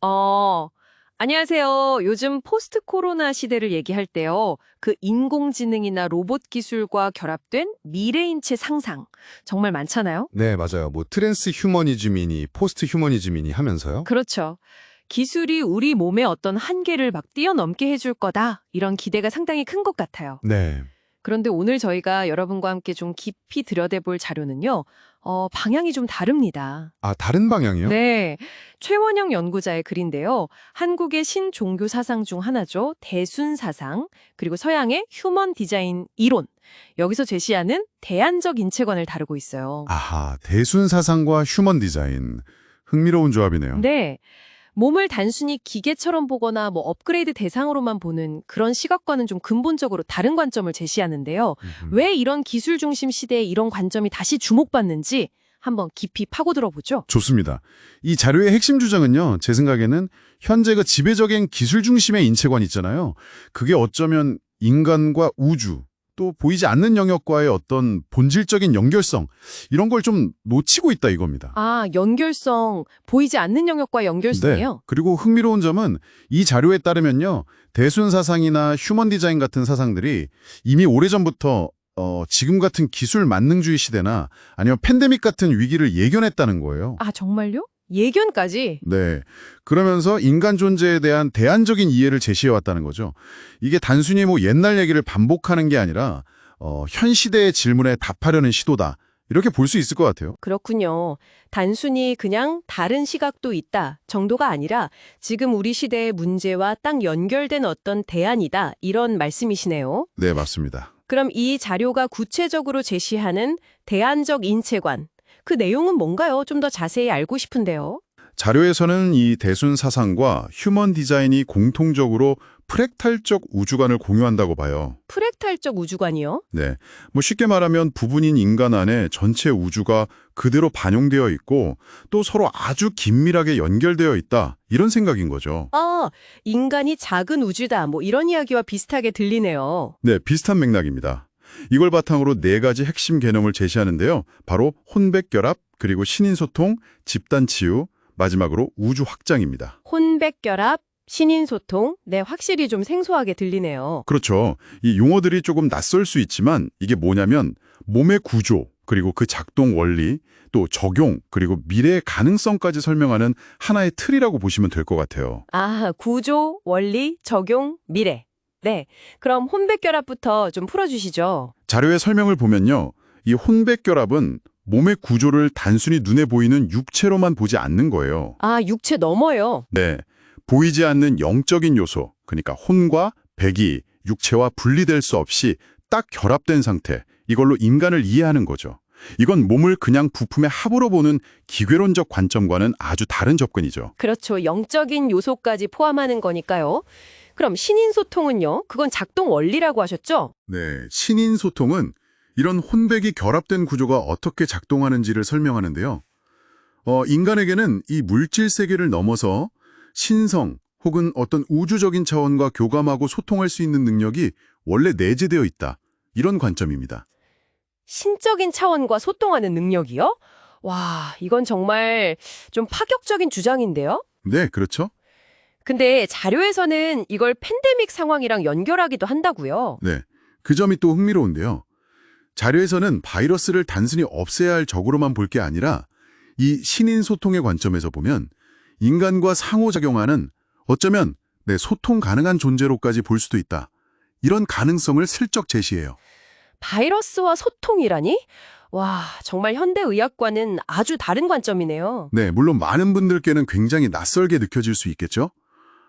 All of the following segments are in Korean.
어, 안녕하세요. 요즘 포스트 코로나 시대를 얘기할 때요. 그 인공지능이나 로봇 기술과 결합된 미래인체 상상 정말 많잖아요. 네, 맞아요. 뭐 트랜스 휴머니즘이니 포스트 휴머니즘이니 하면서요. 그렇죠. 기술이 우리 몸의 어떤 한계를 막 뛰어넘게 해줄 거다. 이런 기대가 상당히 큰 것 같아요. 네. 그런데 오늘 저희가 여러분과 함께 좀 깊이 들여다볼 자료는요. 방향이 좀 다릅니다. 아, 다른 방향이요? 네, 최원영 연구자의 글인데요. 한국의 신종교 사상 중 하나죠. 대순 사상, 그리고 서양의 휴먼 디자인 이론. 여기서 제시하는 대안적 인체관을 다루고 있어요. 아하, 대순 사상과 휴먼 디자인. 흥미로운 조합이네요. 네, 몸을 단순히 기계처럼 보거나 뭐 업그레이드 대상으로만 보는 그런 시각과는 좀 근본적으로 다른 관점을 제시하는데요. 왜 이런 기술 중심 시대에 이런 관점이 다시 주목받는지 한번 깊이 파고들어 보죠. 좋습니다. 이 자료의 핵심 주장은요, 제 생각에는 현재가 지배적인 기술 중심의 인체관 있잖아요. 그게 어쩌면 인간과 우주, 또 보이지 않는 영역과의 어떤 본질적인 연결성, 이런 걸 좀 놓치고 있다 이겁니다. 아, 연결성, 보이지 않는 영역과 연결성이요? 그리고 흥미로운 점은 이 자료에 따르면요. 대순 사상이나 휴먼 디자인 같은 사상들이 이미 오래전부터 지금 같은 기술 만능주의 시대나 아니면 팬데믹 같은 위기를 예견했다는 거예요. 아, 정말요? 예견까지? 네. 그러면서 인간 존재에 대한 대안적인 이해를 제시해왔다는 거죠. 이게 단순히 뭐 옛날 얘기를 반복하는 게 아니라 현 시대의 질문에 답하려는 시도다. 이렇게 볼 수 있을 것 같아요. 그렇군요. 단순히 그냥 다른 시각도 있다 정도가 아니라 지금 우리 시대의 문제와 딱 연결된 어떤 대안이다 이런 말씀이시네요. 네, 맞습니다. 그럼 이 자료가 구체적으로 제시하는 대안적 인체관, 그 내용은 뭔가요? 좀 더 자세히 알고 싶은데요. 자료에서는 이 대순 사상과 휴먼 디자인이 공통적으로 프랙탈적 우주관을 공유한다고 봐요. 프랙탈적 우주관이요? 네. 뭐 쉽게 말하면 부분인 인간 안에 전체 우주가 그대로 반영되어 있고 또 서로 아주 긴밀하게 연결되어 있다. 이런 생각인 거죠. 아, 인간이 작은 우주다. 뭐 이런 이야기와 비슷하게 들리네요. 네, 비슷한 맥락입니다. 이걸 바탕으로 네 가지 핵심 개념을 제시하는데요. 바로 혼백결합, 그리고 신인소통, 집단치유, 마지막으로 우주 확장입니다. 혼백결합, 신인소통, 네, 확실히 좀 생소하게 들리네요. 그렇죠. 이 용어들이 조금 낯설 수 있지만 이게 뭐냐면 몸의 구조, 그리고 그 작동 원리, 또 적용, 그리고 미래의 가능성까지 설명하는 하나의 틀이라고 보시면 될 것 같아요. 아, 구조, 원리, 적용, 미래. 네, 그럼 혼백결합부터 좀 풀어주시죠. 자료의 설명을 보면요. 이 혼백결합은 몸의 구조를 단순히 눈에 보이는 육체로만 보지 않는 거예요. 아, 육체 넘어요. 네. 보이지 않는 영적인 요소, 그러니까 혼과 백이 육체와 분리될 수 없이 딱 결합된 상태, 이걸로 인간을 이해하는 거죠. 이건 몸을 그냥 부품의 합으로 보는 기괴론적 관점과는 아주 다른 접근이죠. 그렇죠. 영적인 요소까지 포함하는 거니까요. 그럼 신인소통은요? 그건 작동 원리라고 하셨죠? 네, 신인소통은 이런 혼백이 결합된 구조가 어떻게 작동하는지를 설명하는데요. 인간에게는 이 물질 세계를 넘어서 신성 혹은 어떤 우주적인 차원과 교감하고 소통할 수 있는 능력이 원래 내재되어 있다. 이런 관점입니다. 신적인 차원과 소통하는 능력이요? 와, 이건 정말 좀 파격적인 주장인데요? 네, 그렇죠. 근데 자료에서는 이걸 팬데믹 상황이랑 연결하기도 한다고요. 네, 그 점이 또 흥미로운데요. 자료에서는 바이러스를 단순히 없애야 할 적으로만 볼 게 아니라 이 신인 소통의 관점에서 보면 인간과 상호작용하는 어쩌면 소통 가능한 존재로까지 볼 수도 있다. 이런 가능성을 슬쩍 제시해요. 바이러스와 소통이라니? 와, 정말 현대의학과는 아주 다른 관점이네요. 네, 물론 많은 분들께는 굉장히 낯설게 느껴질 수 있겠죠?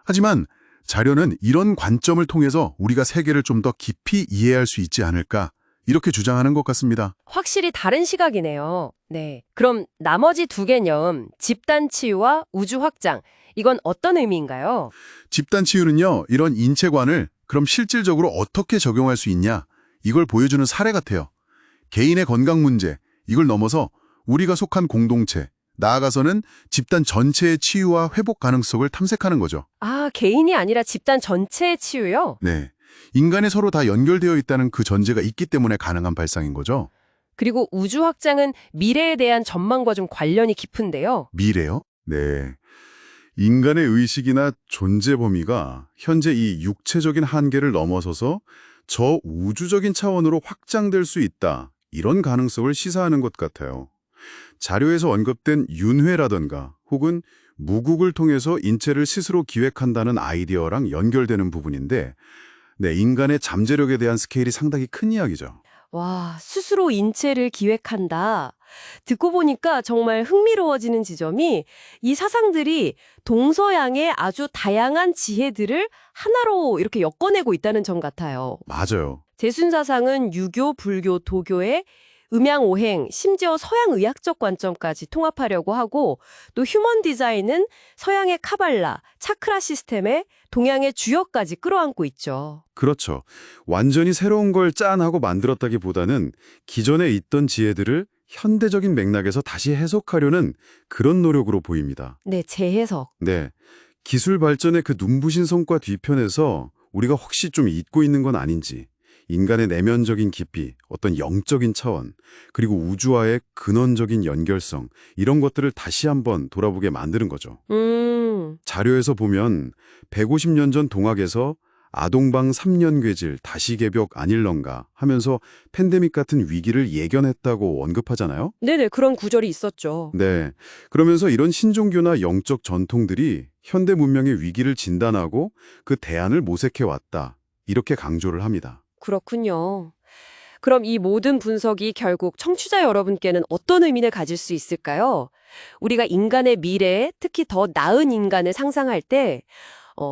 하지만 자료는 이런 관점을 통해서 우리가 세계를 좀 더 깊이 이해할 수 있지 않을까 이렇게 주장하는 것 같습니다. 확실히 다른 시각이네요. 네. 그럼 나머지 두 개념, 집단 치유와 우주 확장, 이건 어떤 의미인가요? 집단 치유는요, 이런 인체관을 그럼 실질적으로 어떻게 적용할 수 있냐 이걸 보여주는 사례 같아요. 개인의 건강 문제, 이걸 넘어서 우리가 속한 공동체, 나아가서는 집단 전체의 치유와 회복 가능성을 탐색하는 거죠. 아, 개인이 아니라 집단 전체의 치유요? 네, 인간이 서로 다 연결되어 있다는 그 전제가 있기 때문에 가능한 발상인 거죠. 그리고 우주 확장은 미래에 대한 전망과 좀 관련이 깊은데요. 미래요? 네. 인간의 의식이나 존재 범위가 현재 이 육체적인 한계를 넘어서서 저 우주적인 차원으로 확장될 수 있다. 이런 가능성을 시사하는 것 같아요. 자료에서 언급된 윤회라던가 혹은 무국을 통해서 인체를 스스로 기획한다는 아이디어랑 연결되는 부분인데 네, 인간의 잠재력에 대한 스케일이 상당히 큰 이야기죠. 와, 스스로 인체를 기획한다. 듣고 보니까 정말 흥미로워지는 지점이 이 사상들이 동서양의 아주 다양한 지혜들을 하나로 이렇게 엮어내고 있다는 점 같아요. 맞아요. 제순사상은 유교, 불교, 도교의 음양오행, 심지어 서양 의학적 관점까지 통합하려고 하고 또 휴먼 디자인은 서양의 카발라, 차크라 시스템에 동양의 주역까지 끌어안고 있죠. 그렇죠. 완전히 새로운 걸 짠하고 만들었다기보다는 기존에 있던 지혜들을 현대적인 맥락에서 다시 해석하려는 그런 노력으로 보입니다. 네, 재해석. 네. 기술 발전의 그 눈부신 성과 뒤편에서 우리가 혹시 좀 잊고 있는 건 아닌지, 인간의 내면적인 깊이, 어떤 영적인 차원, 그리고 우주와의 근원적인 연결성, 이런 것들을 다시 한번 돌아보게 만드는 거죠. 자료에서 보면 150년 전 동학에서 아동방 3년 궤질 다시 개벽 아닐런가 하면서 팬데믹 같은 위기를 예견했다고 언급하잖아요. 네네, 그런 구절이 있었죠. 네. 그러면서 이런 신종교나 영적 전통들이 현대 문명의 위기를 진단하고 그 대안을 모색해 왔다. 이렇게 강조를 합니다. 그렇군요. 그럼 이 모든 분석이 결국 청취자 여러분께는 어떤 의미를 가질 수 있을까요? 우리가 인간의 미래에 특히 더 나은 인간을 상상할 때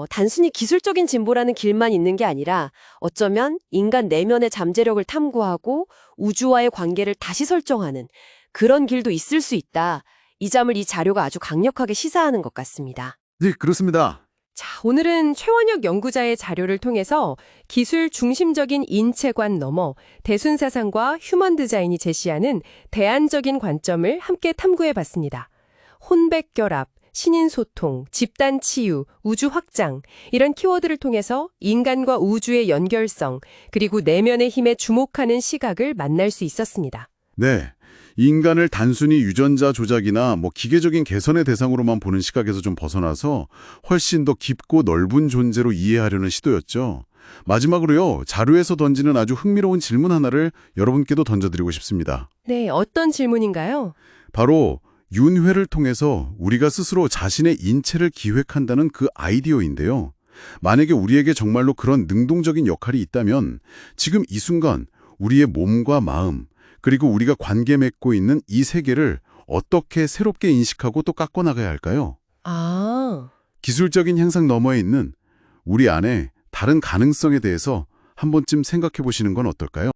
단순히 기술적인 진보라는 길만 있는 게 아니라 어쩌면 인간 내면의 잠재력을 탐구하고 우주와의 관계를 다시 설정하는 그런 길도 있을 수 있다. 이 점을 이 자료가 아주 강력하게 시사하는 것 같습니다. 네, 그렇습니다. 자, 오늘은 최원혁 연구자의 자료를 통해서 기술 중심적인 인체관 넘어 대순사상과 휴먼 디자인이 제시하는 대안적인 관점을 함께 탐구해봤습니다. 혼백결합, 신인소통, 집단치유, 우주확장 이런 키워드를 통해서 인간과 우주의 연결성 그리고 내면의 힘에 주목하는 시각을 만날 수 있었습니다. 네. 인간을 단순히 유전자 조작이나 기계적인 개선의 대상으로만 보는 시각에서 좀 벗어나서 훨씬 더 깊고 넓은 존재로 이해하려는 시도였죠. 마지막으로요, 자료에서 던지는 아주 흥미로운 질문 하나를 여러분께도 던져드리고 싶습니다. 네, 어떤 질문인가요? 바로 윤회를 통해서 우리가 스스로 자신의 인체를 기획한다는 그 아이디어인데요. 만약에 우리에게 정말로 그런 능동적인 역할이 있다면 지금 이 순간 우리의 몸과 마음, 그리고 우리가 관계 맺고 있는 이 세계를 어떻게 새롭게 인식하고 또 깎아나가야 할까요? 기술적인 향상 너머에 있는 우리 안에 다른 가능성에 대해서 한 번쯤 생각해 보시는 건 어떨까요?